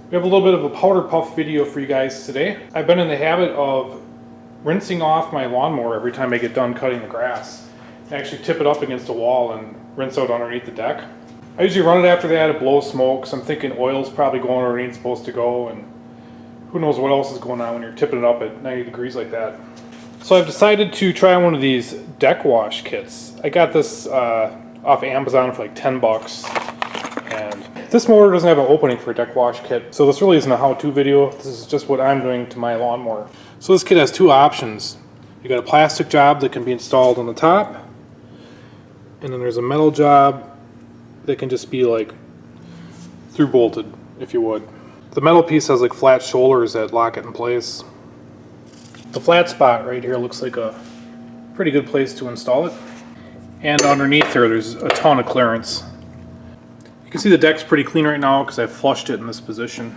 We have a little bit of a powder puff video for you guys today. I've been in the habit of rinsing off my lawnmower every time I get done cutting the grass. I actually tip it up against a wall and rinse out underneath the deck. I usually run it after that, it blows smoke, so I'm thinking oil's probably going where it ain't supposed to go, and who knows what else is going on when you're tipping it up at 90 degrees like that. So I've decided to try one of these deck wash kits. I got this off Amazon for like 10 bucks. And this motor doesn't have an opening for a deck wash kit, so this really isn't a how-to video. This is just what I'm doing to my lawnmower. So this kit has two options. You got a plastic job that can be installed on the top, and then there's a metal job that can just be like through bolted, if you would. The metal piece has like flat shoulders that lock it in place. The flat spot right here looks like a pretty good place to install it. And underneath there's a ton of clearance. You can see the deck's pretty clean right now because I flushed it in this position.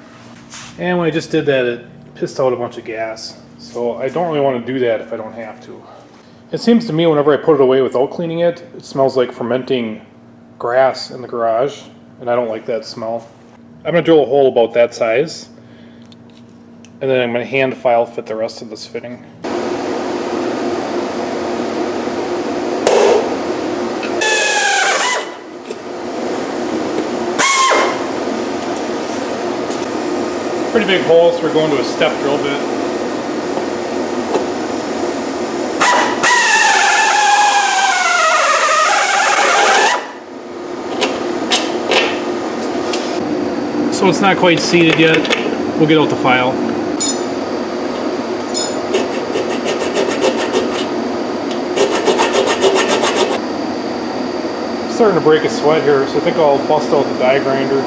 And when I just did that, it pissed out a bunch of gas. So I don't really want to do that if I don't have to. It seems to me whenever I put it away without cleaning it, it smells like fermenting grass in the garage, and I don't like that smell. I'm going to drill a hole about that size, and then I'm going to hand file fit the rest of this fitting. Pretty big hole, so we're going to a step drill bit. So it's not quite seated yet. We'll get out the file. I'm starting to break a sweat here, so I think I'll bust out the die grinder.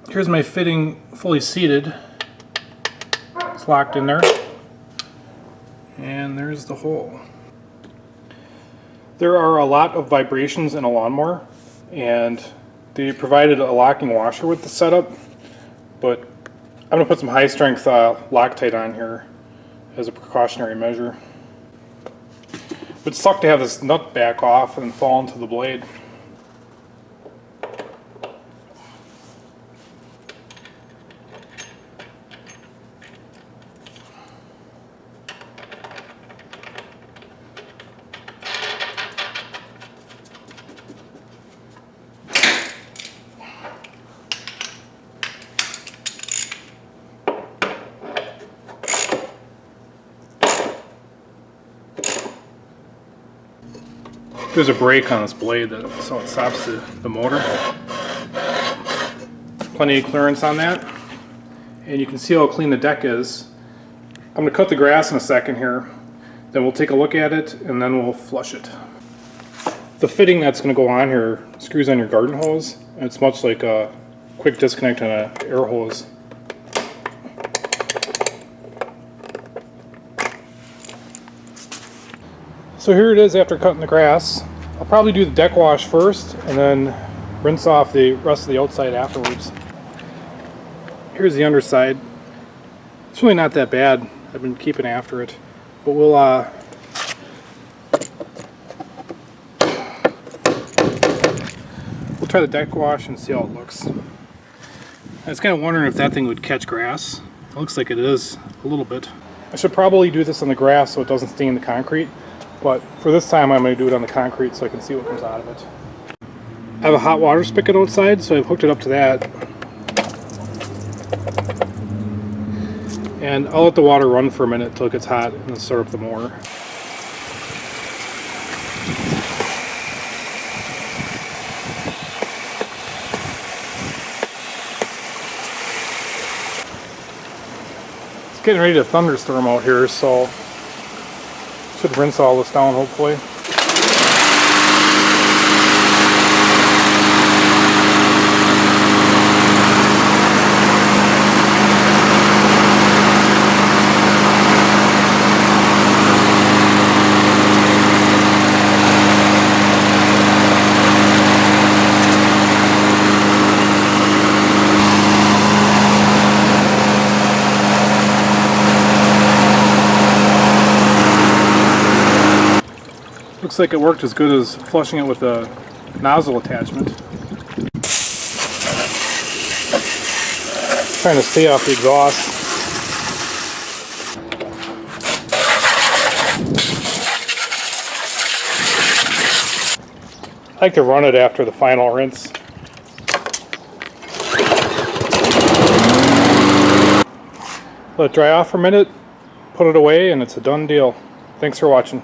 Here's my fitting fully seated. It's locked in there. And there's the hole. There are a lot of vibrations in a lawnmower, and they provided a locking washer with the setup, but I'm going to put some high strength Loctite on here as a precautionary measure. It would suck to have this nut back off and fall into the blade. There's a brake on this blade, so it stops the motor. Plenty of clearance on that. And you can see how clean the deck is. I'm going to cut the grass in a second here. Then we'll take a look at it, and then we'll flush it. The fitting that's going to go on here screws on your garden hose, and it's much like a quick disconnect on an air hose. So here it is after cutting the grass. I'll probably do the deck wash first and then rinse off the rest of the outside afterwards. Here's the underside. It's really not that bad. I've been keeping after it. But we'll try the deck wash and see how it looks. I was kind of wondering if that thing would catch grass. It looks like it is a little bit. I should probably do this on the grass so it doesn't stain the concrete. But for this time I'm going to do it on the concrete so I can see what comes out of it. I have a hot water spigot outside, so I've hooked it up to that. And I'll let the water run for a minute until it gets hot and then start up the mower. It's getting ready to thunderstorm out here, so should rinse all this down hopefully. Looks like it worked as good as flushing it with a nozzle attachment. Trying to stay off the exhaust. I like to run it after the final rinse. Let it dry off for a minute, put it away, and it's a done deal. Thanks for watching.